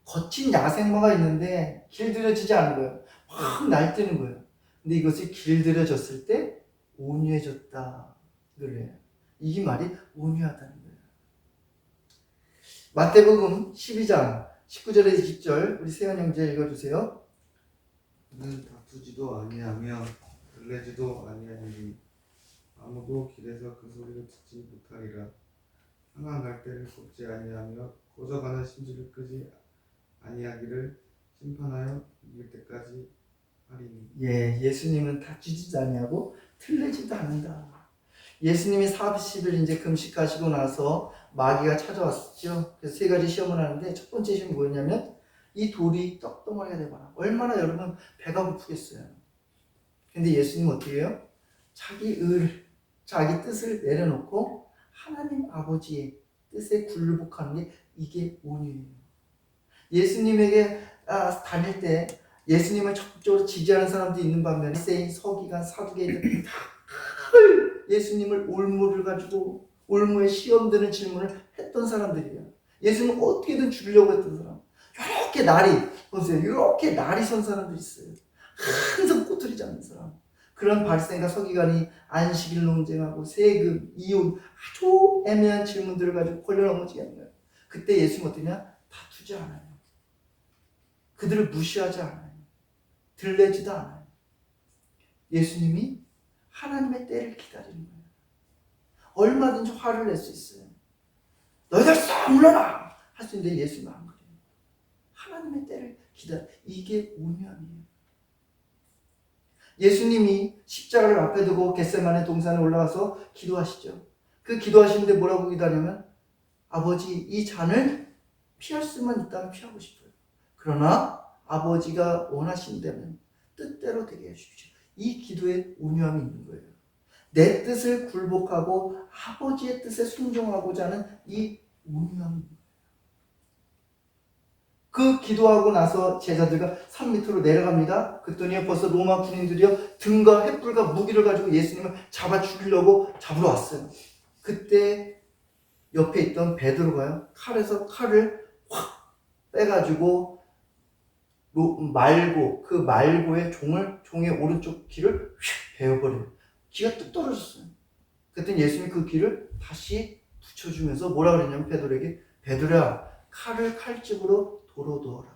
거친 야생마가 있는데 길들여지지 않은 거예요. 확 날뛰는 거예요. 근데 이것이 길들여졌을 때 온유해졌다 그래요. 이 말이 온유하다는 거예요. 마태복음 12장 19절에서 20절 우리 세연 형제 읽어주세요. 그는 다투지도 아니하며 들레지도 아니하니 아무도 길에서 그 소리를 듣지 못하리라. 항상 갈대를 꺾지 아니하며 고져가는 심지를 끄지 아니하기를 심판하여 이길 때까지 하리니. 예, 예수님은 다투지도 아니하고 틀리지도 않는다. 예수님이 40일 이제 금식하시고 나서 마귀가 찾아왔죠. 그래서 세 가지 시험을 하는데 첫 번째 시험이 뭐였냐면 이 돌이 떡덩어리가 되거나 얼마나 여러분 배가 고프겠어요. 근데 예수님은 어떻게 해요? 자기 자기 뜻을 내려놓고 하나님 아버지의 뜻에 굴복하는 게 이게 온유예요. 예수님에게 다닐 때 예수님을 적극적으로 지지하는 사람도 있는 반면에 세인, 서기관, 사두개인들 다 예수님을 올무를 가지고 올무에 시험되는 질문을 했던 사람들이에요. 예수님은 어떻게든 죽이려고 했던 사람. 이렇게 날이 보세요. 이렇게 날이 선 사람들이 있어요. 항상 꼬투리 잡는 사람. 그런 발생과 서기관이 안식일 논쟁하고 세금, 이혼 아주 애매한 질문들을 가지고 걸려 넘어지게 하는 거예요. 그때 예수님은 어떠냐? 다투지 않아요. 그들을 무시하지 않아요. 들레지도 않아요. 예수님이 하나님의 때를 기다리는 거예요. 얼마든지 화를 낼 수 있어요. 너희들 싹 물러나! 할 수 있는데 예수님은 안 그래요. 하나님의 때를 기다려. 이게 온유함이에요. 예수님이 십자가를 앞에 두고 겟세마네 동산에 올라가서 기도하시죠. 그 기도하시는데 뭐라고 기도하냐면 아버지 이 잔을 피할 수만 있다면 피하고 싶어요. 그러나 아버지가 원하신다면 뜻대로 되게 해주십시오. 이 기도에 온유함이 있는 거예요. 내 뜻을 굴복하고 아버지의 뜻에 순종하고자 하는 이 온유함입니다. 그 기도하고 나서 제자들과 산 밑으로 내려갑니다. 그랬더니 벌써 로마 군인들이요 등과 횃불과 무기를 가지고 예수님을 잡아 죽이려고 잡으러 왔어요. 그때 옆에 있던 베드로가요 칼에서 칼을 확 빼가지고 그 말고의 종의 오른쪽 귀를 휙 베어버려요. 귀가 뚝 떨어졌어요. 그랬더니 예수님이 그 귀를 다시 붙여주면서 뭐라 그랬냐면 베드로에게 베드로야 칼을 칼집으로 도로 두어라.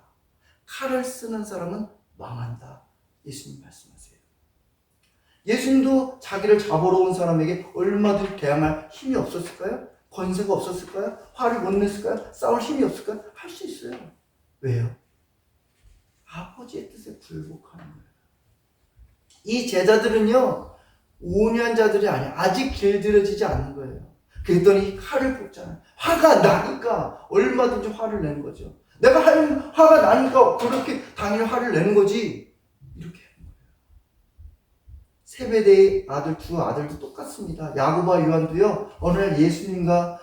칼을 쓰는 사람은 망한다. 예수님 말씀하세요. 예수님도 자기를 잡으러 온 사람에게 얼마든지 대항할 힘이 없었을까요? 권세가 없었을까요? 화를 못 냈을까요? 싸울 힘이 없을까요? 할 수 있어요. 왜요? 아버지의 뜻에 굴복하는 거예요. 이 제자들은요 온유한 자들이 아니야. 아직 길들여지지 않는 거예요. 그랬더니 칼을 뽑잖아요. 화가 나니까 얼마든지 화를 내는 거죠. 내가 화가 나니까 그렇게 당연히 화를 내는 거지. 이렇게 하는 거예요. 세베대의 아들 두 아들도 똑같습니다. 야고보와 요한도요. 어느 날 예수님과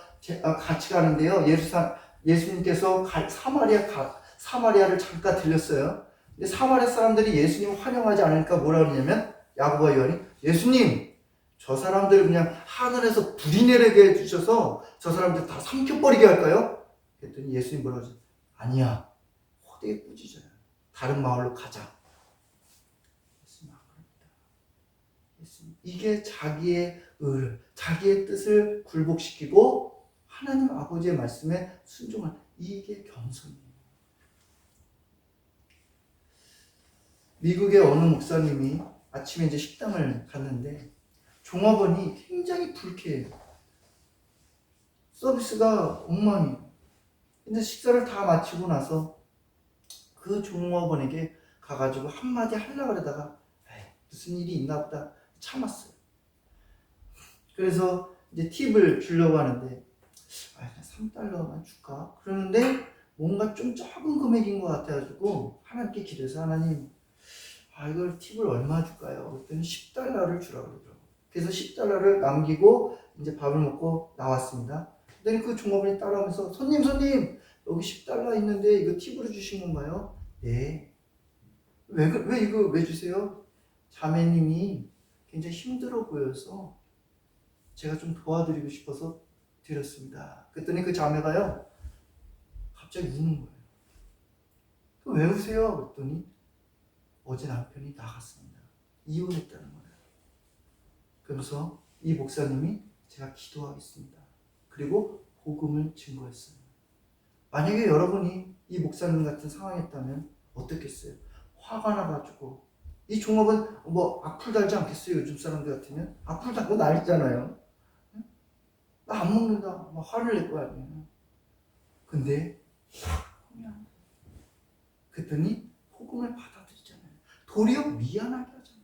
같이 가는데요. 예수님께서 사마리아를 잠깐 들렸어요. 근데 사마리아 사람들이 예수님을 환영하지 않으니까 뭐라 그러냐면 야고보와 요한이 예수님 저 사람들을 그냥 하늘에서 불이 내리게 해주셔서 저 사람들 다 삼켜버리게 할까요? 그랬더니 예수님 뭐라 그러죠? 아니야. 호되게 꾸짖어요. 다른 마을로 가자. 예수님 안 그럽니다. 예수님 이게 자기의 자기의 뜻을 굴복시키고 하나님 아버지의 말씀에 순종한 이게 겸손이에요. 미국의 어느 목사님이 아침에 이제 식당을 갔는데 종업원이 굉장히 불쾌해요. 서비스가 엉망이에요. 근데 식사를 다 마치고 나서 그 종업원에게 가가지고 한마디 하려고 그러다가 무슨 일이 있나 보다 참았어요. 그래서 이제 팁을 주려고 하는데 그냥 $3만 줄까? 그러는데 뭔가 좀 적은 금액인 것 같아가지고 하나님께 기도해서 하나님 이걸 팁을 얼마 줄까요? 그랬더니 $10를 주라고 그러더라고요. 그래서 $10를 남기고 이제 밥을 먹고 나왔습니다. 그랬더니 그 종업원이 따라오면서 손님 여기 $10 있는데 이거 팁으로 주신 건가요? 네. 왜 주세요? 자매님이 굉장히 힘들어 보여서 제가 좀 도와드리고 싶어서 드렸습니다. 그랬더니 그 자매가요 갑자기 우는 거예요. 왜 우세요? 그랬더니 어제 남편이 나갔습니다. 이혼했다는 거예요. 그래서 이 목사님이 제가 기도하겠습니다. 그리고 복음을 증거했어요. 만약에 여러분이 이 목사님 같은 상황이었다면 어떻겠어요? 화가 나가지고 이 종업은 뭐 악플 달지 않겠어요? 요즘 사람들 같으면 악플 달고 난리잖아요. 나 안 먹는다. 막 화를 낼 거 아니에요. 근데 그냥 그랬더니 복음을 받아들이잖아요. 도리어 미안하게 하잖아요.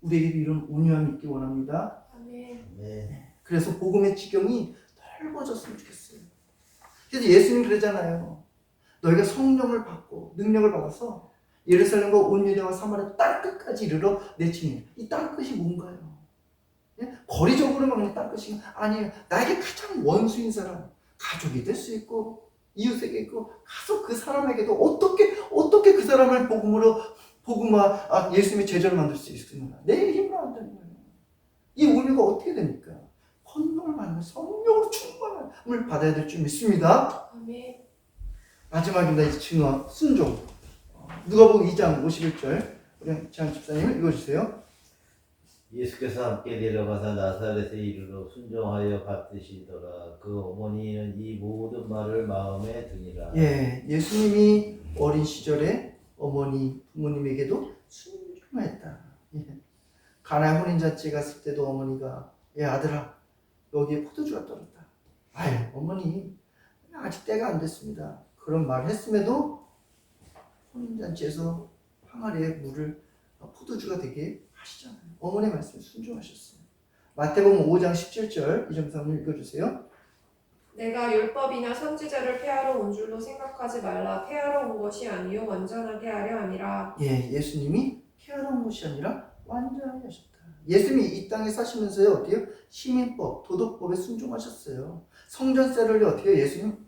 우리에게도 이런 온유함이 있기 원합니다. 아멘. 그래서 복음의 지경이 넓어졌으면 좋겠어요. 그래서 예수님 그러잖아요. 너희가 성령을 받고 능력을 받아서 예루살렘과 온 유대와 사마리아 땅끝까지 이르러 내 증인. 이 땅끝이 뭔가요? 거리적으로만 그냥 땅끝이 아니에요. 나에게 가장 원수인 사람, 가족이 될 수 있고 이웃에게 있고 가서 그 사람에게도 어떻게 그 사람을 예수님의 제자로 만들 수 있습니까? 내 힘으로 안 되는 거예요. 이 은혜가 어떻게 됩니까? 헌금을 받는 성령으로 충만함을 받아야 될 줄 믿습니다. 아멘. 마지막입니다. 이제 증언, 순종. 누가복음 2장 51절 우리 지한 집사님 읽어주세요. 예수께서 함께 내려가사 나사렛에 이르러 순종하여 받으시더라. 그 어머니는 이 모든 말을 마음에 드니라. 예, 예수님이 어린 시절에 부모님에게도 순종했다. 예. 가나안 혼인잔치 갔을 때도 어머니가 아들아 여기에 포도주가 떨어졌다. 어머니 아직 때가 안 됐습니다. 그런 말을 했음에도 혼인잔치에서 항아리에 포도주가 되게 하시잖아요. 어머니의 말씀에 순종하셨어요. 마태복음 5장 17절 이정삼님 읽어주세요. 내가 율법이나 선지자를 폐하러 온 줄로 생각하지 말라. 폐하러 온 것이 아니요 완전하게 하려 함이라. 예수님이 폐하러 온 것이 아니라 완전하게 하셨다. 예수님이 이 땅에 사시면서요 어때요? 시민법, 도덕법에 순종하셨어요. 성전세를 어떻게 해요? 예수님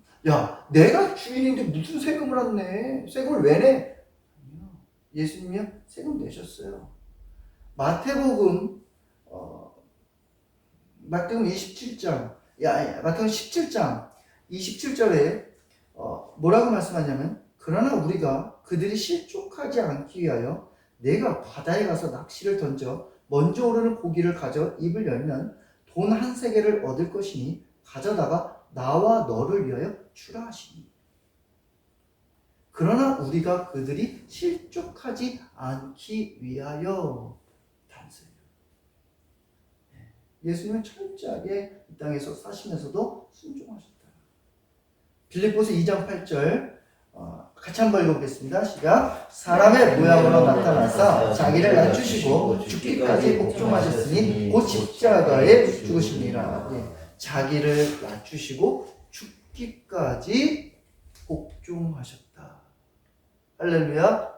내가 주인인데 무슨 세금을 안 내? 세금을 왜 내? 아니요. 예수님이요 세금 내셨어요. 마태복음 27장 마태복음 17장 27절에 뭐라고 말씀하냐면 그러나 우리가 그들이 실족하지 않기 위하여 내가 바다에 가서 낚시를 던져 먼저 오르는 고기를 가져 입을 열면 돈 한 세겔을 얻을 것이니 가져다가 나와 너를 위하여 주라 하시니 그러나 우리가 그들이 실족하지 않기 위하여 단서예요. 예수님은 철저하게 이 땅에서 사시면서도 순종하셨다. 빌립보서 2장 8절 같이 한번 읽어보겠습니다. 시작. 사람의 모양으로 나타나사 자기를 낮추시고 죽기까지 복종하셨으니 곧 십자가에 죽으십니다. 예. 자기를 낮추시고 죽기까지 복종하셨다. 할렐루야.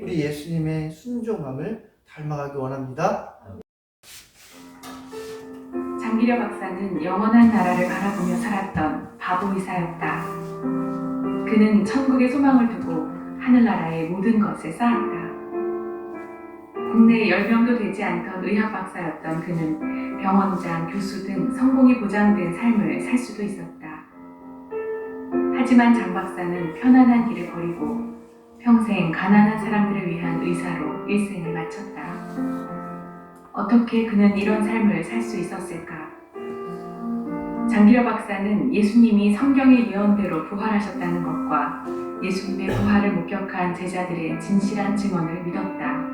우리 예수님의 순종함을 닮아가기 원합니다. 장기려 박사는 영원한 나라를 바라보며 살았던 바보 의사였다. 그는 천국의 소망을 두고 하늘나라의 모든 것을 쌓았다. 국내에 10명도 되지 않던 의학 박사였던 그는 병원장, 교수 등 성공이 보장된 삶을 살 수도 있었다. 하지만 장 박사는 편안한 길을 버리고 평생 가난한 사람들을 위한 의사로 일생을 마쳤다. 어떻게 그는 이런 삶을 살 수 있었을까? 장기려 박사는 예수님이 성경의 예언대로 부활하셨다는 것과 예수님의 부활을 목격한 제자들의 진실한 증언을 믿었다.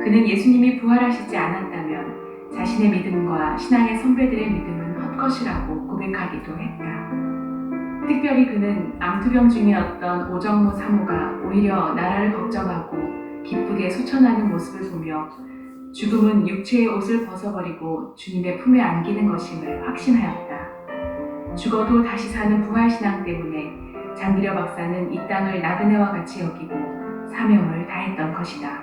그는 예수님이 부활하시지 않았다면 자신의 믿음과 신앙의 선배들의 믿음은 헛것이라고 고백하기도 했다. 특별히 그는 암투병 중이었던 오정모 사모가 오히려 나라를 걱정하고 기쁘게 소천하는 모습을 보며 죽음은 육체의 옷을 벗어버리고 주님의 품에 안기는 것임을 확신하였다. 죽어도 다시 사는 부활신앙 때문에 장기려 박사는 이 땅을 나그네와 같이 여기고 사명을 다했던 것이다.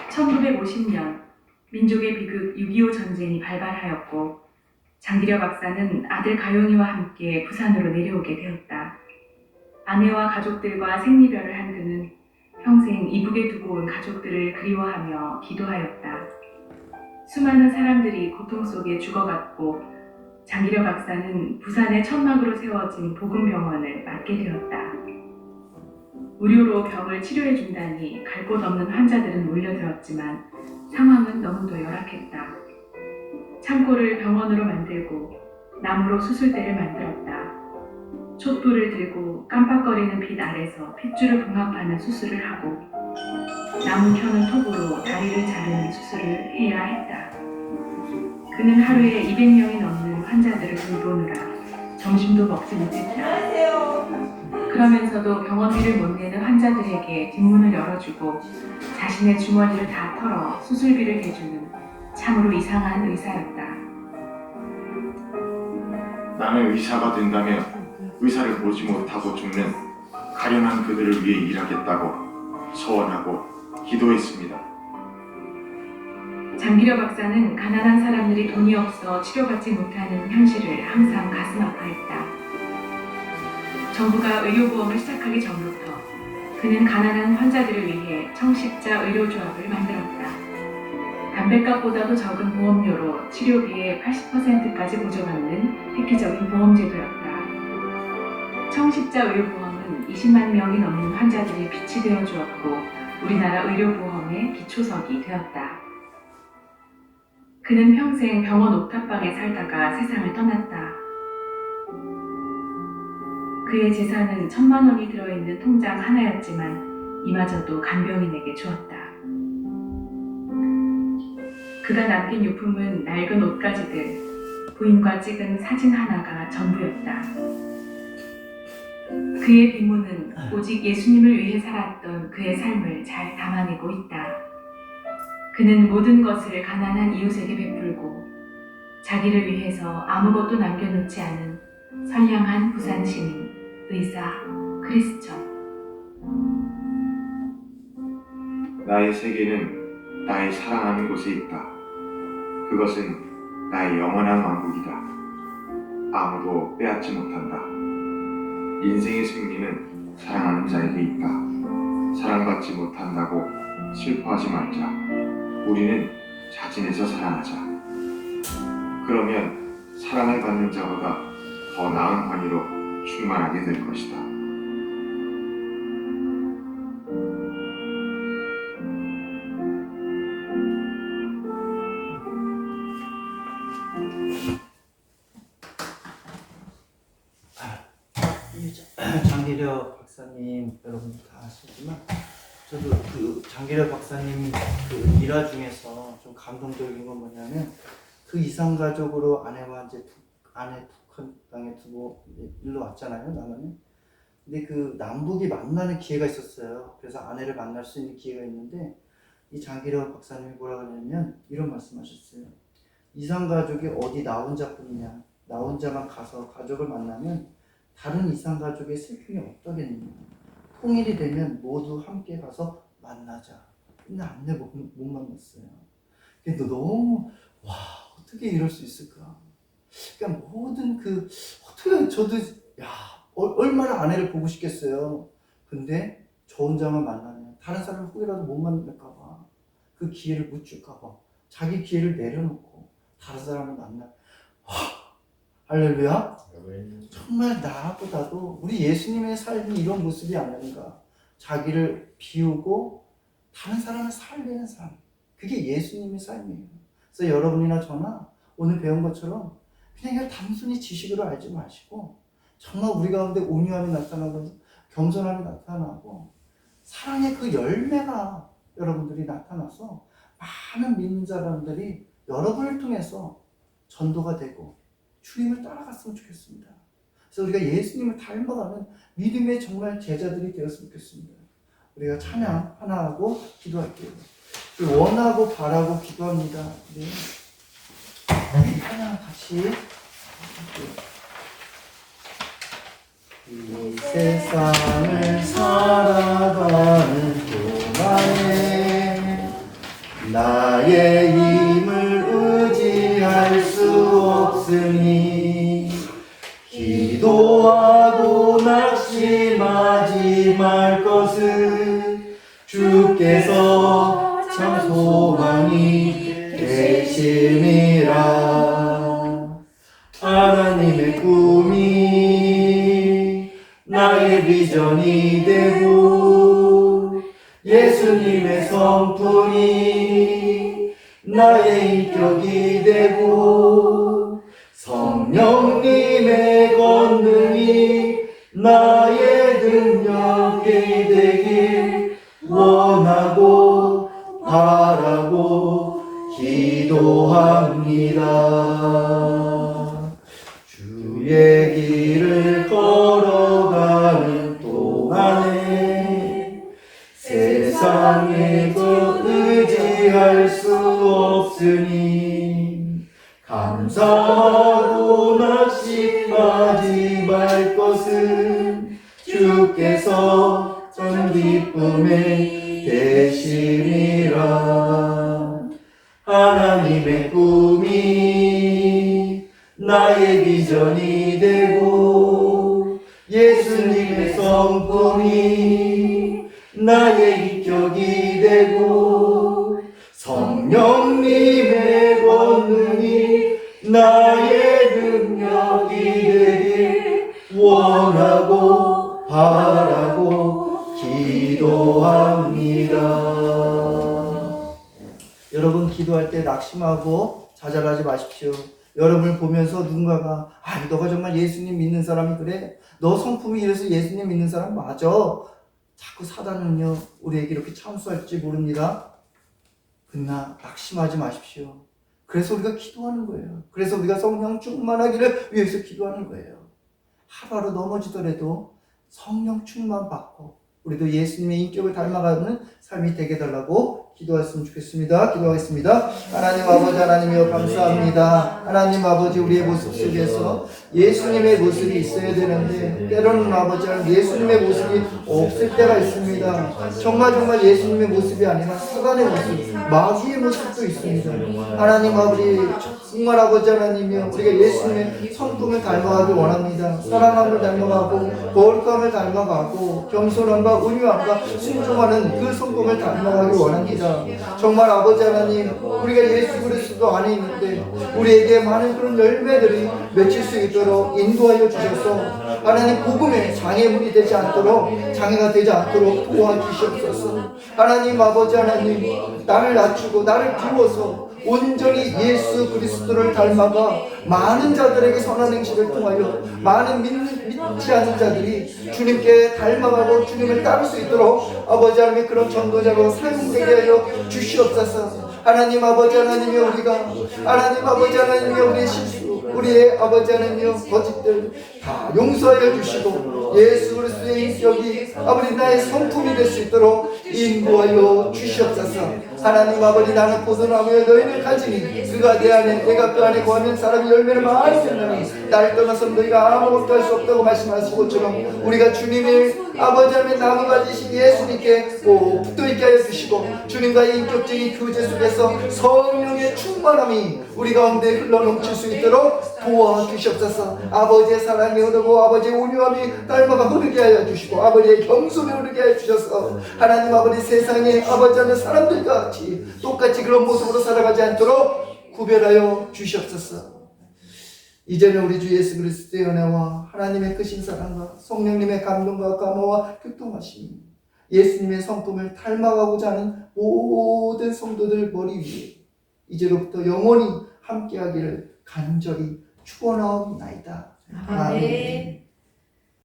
(1950년) 민족의 비극 6.25 전쟁이 발발하였고 장기려 박사는 아들 가용이와 함께 부산으로 내려오게 되었다. 아내와 가족들과 생리별을 한 그는 평생 이북에 두고 온 가족들을 그리워하며 기도하였다. 수많은 사람들이 고통 속에 죽어갔고 장기려 박사는 부산의 천막으로 세워진 복음병원을 맡게 되었다. 무료로 병을 치료해준다니 갈 곳 없는 환자들은 몰려들었지만 상황은 너무도 열악했다. 창고를 병원으로 만들고 나무로 수술대를 만들었다. 촛불을 들고 깜빡거리는 빛 아래서 핏줄을 봉합하는 수술을 하고 나무 켜는 톱으로 다리를 자르는 수술을 해야 했다. 그는 하루에 200명이 넘는 환자들을 돌보느라 점심도 먹지 못했다. 그러면서도 병원비를 못 내는 환자들에게 뒷문을 열어주고 자신의 주머니를 다 털어 수술비를 대주는 참으로 이상한 의사였다. 나는 의사가 된다면 의사를 보지 못하고 죽는 가련한 그들을 위해 일하겠다고 소원하고 기도했습니다. 장기려 박사는 가난한 사람들이 돈이 없어 치료받지 못하는 현실을 항상 가슴 아파했다. 정부가 의료보험을 시작하기 전부터 그는 가난한 환자들을 위해 청십자 의료조합을 만들었다. 담뱃값보다도 적은 보험료로 치료비의 80%까지 보조받는 획기적인 보험제도였다. 청십자 의료보험은 20만 명이 넘는 환자들의 빛이 되어주었고 우리나라 의료보험의 기초석이 되었다. 그는 평생 병원 옥탑방에 살다가 세상을 떠났다. 그의 재산은 1,000만 원이 들어있는 통장 하나였지만 이마저도 간병인에게 주었다. 그가 남긴 유품은 낡은 옷가지들, 부인과 찍은 사진 하나가 전부였다. 그의 비문은 오직 예수님을 위해 살았던 그의 삶을 잘 담아내고 있다. 그는 모든 것을 가난한 이웃에게 베풀고 자기를 위해서 아무것도 남겨놓지 않은 선량한 부산 시민, 의사 크리스천. 나의 세계는 나의 사랑하는 곳에 있다. 그것은 나의 영원한 왕국이다. 아무도 빼앗지 못한다. 인생의 승리는 사랑하는 자에게 있다. 사랑받지 못한다고 슬퍼하지 말자. 우리는 자진해서 사랑하자. 그러면 사랑을 받는 자보다 더 나은 환희로 충만하게 될 것이다. 장기려 박사님 여러분 다 아시지만 저도 그 장기려 박사님 그 일화 중에서 좀 감동적인 건 뭐냐면 그 이상 가족으로 아내와 이제 아내 북한 땅에 두고 일로 왔잖아요, 남한에. 근데 그 남북이 만나는 기회가 있었어요. 그래서 아내를 만날 수 있는 기회가 있는데 이 장기려 박사님이 뭐라 그러냐면 이런 말씀하셨어요. 이상 가족이 어디 나 혼자뿐이냐, 나 혼자만 가서 가족을 만나면 다른 이상 가족의 슬픔이 어떠겠느냐. 통일이 되면 모두 함께 가서 만나자. 근데 안내 못 만났어요. 근데 너무 와, 어떻게 이럴 수 있을까? 그러니까 모든 그 어떻게 저도 야 얼마나 아내를 보고 싶겠어요. 근데 저 혼자만 만나면 다른 사람을 혹이라도 못 만날까봐, 그 기회를 못 줄까봐 자기 기회를 내려놓고 다른 사람을 만나. 할렐루야. 정말 나보다도 우리 예수님의 삶이 이런 모습이 아닌가. 자기를 비우고 다른 사람을 살리는 삶. 그게 예수님의 삶이에요. 그래서 여러분이나 저나 오늘 배운 것처럼 그냥 단순히 지식으로 알지 마시고 정말 우리 가운데 온유함이 나타나고 겸손함이 나타나고 사랑의 그 열매가 여러분들이 나타나서 많은 믿는 사람들이 여러분을 통해서 전도가 되고 주님을 따라갔으면 좋겠습니다. 그래서 우리가 예수님을 닮아가는 믿음의 정말 제자들이 되었으면 좋겠습니다. 우리가 찬양 하나 하고 기도할게요. 원하고 바라고 기도합니다. 네. 찬양 같이. 이 세상을 살아가는 동안에 나의 힘을 의지할 수 없으니 기도하고 낙심하지 말 것은 주께서 참 소망이 되심이라. 하나님의 꿈이 나의 비전이 되고 예수님의 성품이 나의 인격이 되고 성령님의 권능이 나의 능력이 되길 원하고 바라고 기도합니다. 주의 길을 걸어가는 동안에 세상에 더 의지할 수 없으니 감사하고 낙심하지 말 것은 주께서 전 기쁨의 대심이라. 하나님의 꿈이 나의 비전이 되고 예수님의 성품이 나의 인격이 되고 성령님의 권능이 나의 능력이 되길 원하고 바라고 기도합니다. 여러분 기도할 때 낙심하고 좌절하지 마십시오. 여러분을 보면서 누군가가 너가 정말 예수님 믿는 사람이 그래? 너 성품이 이래서 예수님 믿는 사람 맞아? 자꾸 사단은요 우리에게 이렇게 참수할지 모릅니다. 그러나 낙심하지 마십시오. 그래서 우리가 기도하는 거예요. 그래서 우리가 성령 충만하기를 위해서 기도하는 거예요. 하루하루 넘어지더라도 성령 충만 받고 우리도 예수님의 인격을 닮아가는 삶이 되게 해달라고 기도했으면 좋겠습니다. 기도하겠습니다. 하나님 아버지, 하나님이여 감사합니다. 하나님 아버지, 우리의 모습 속에서 예수님의 모습이 있어야 되는데 때로는 아버지 예수님의 모습이 없을 때가 있습니다. 정말 예수님의 모습이 아니라 사단의 모습, 마귀의 모습도 있습니다. 하나님 아버지, 정말 아버지 하나님이여 우리가 예수님의 성품을 닮아가길 원합니다. 사랑함을 닮아가고 거룩함을 닮아가고 겸손함과 온유함과 순종하는 그 성품을 닮아가길 원합니다. 정말 아버지 하나님, 우리가 예수 그리스도 안에 있는데 우리에게 많은 그런 열매들이 맺힐 수 있도록 인도하여 주셔서 하나님 복음에 장애물이 되지 않도록, 장애가 되지 않도록 도와주시옵소서. 하나님 아버지 하나님, 나를 낮추고 나를 비워서 온전히 예수 그리스도를 닮아가 많은 자들에게 선한 행실을 통하여 많은 믿지 않는 자들이 주님께 닮아가고 주님을 따를 수 있도록 아버지 하나님의 그런 전도자로 사용되게 하여 주시옵소서. 하나님 아버지 하나님의 우리가, 하나님 아버지 하나님의 우리의 실수, 우리의 아버지 하나님의 거짓들 다 용서하여 주시고 예수 그리스도의 인격이 아버지 나의 성품이 될 수 있도록 인도하여 주시옵소서. 하나님 아버지, 나는 포도나무에 너희는 가지니 그가 내 안에 내가 그 안에 거하면 사람이 열매를 많이 맺나니 나를 떠나서 너희가 아무것도 할 수 없다고 말씀하신 것처럼 우리가 주님의 아버지 하나님의 나무 가지신 예수님께 꼭 붙어있게 하여 주시고 주님과의 인격적인 교제 속에서 성령의 충만함이 우리 가운데 흘러넘칠 수 있도록 도와주시옵소서. 아버지의 사랑이 흐르고 아버지의 온유함이 닮아가 흐르게 하여 주시고 아버지의 겸손이 흐르게 하여 주셔서 하나님 아버지 세상에 아버지 하는 사람들과 같이 똑같이 그런 모습으로 살아가지 않도록 구별하여 주시옵소서. 이제는 우리 주 예수 그리스도의 은혜와 하나님의 크신 사랑과 성령님의 감동과 감화와 교통하심이 예수님의 성품을 닮아가고자 하는 모든 성도들 머리 위에 이제로부터 영원히 함께하기를 간절히 축원하옵나이다. 아멘.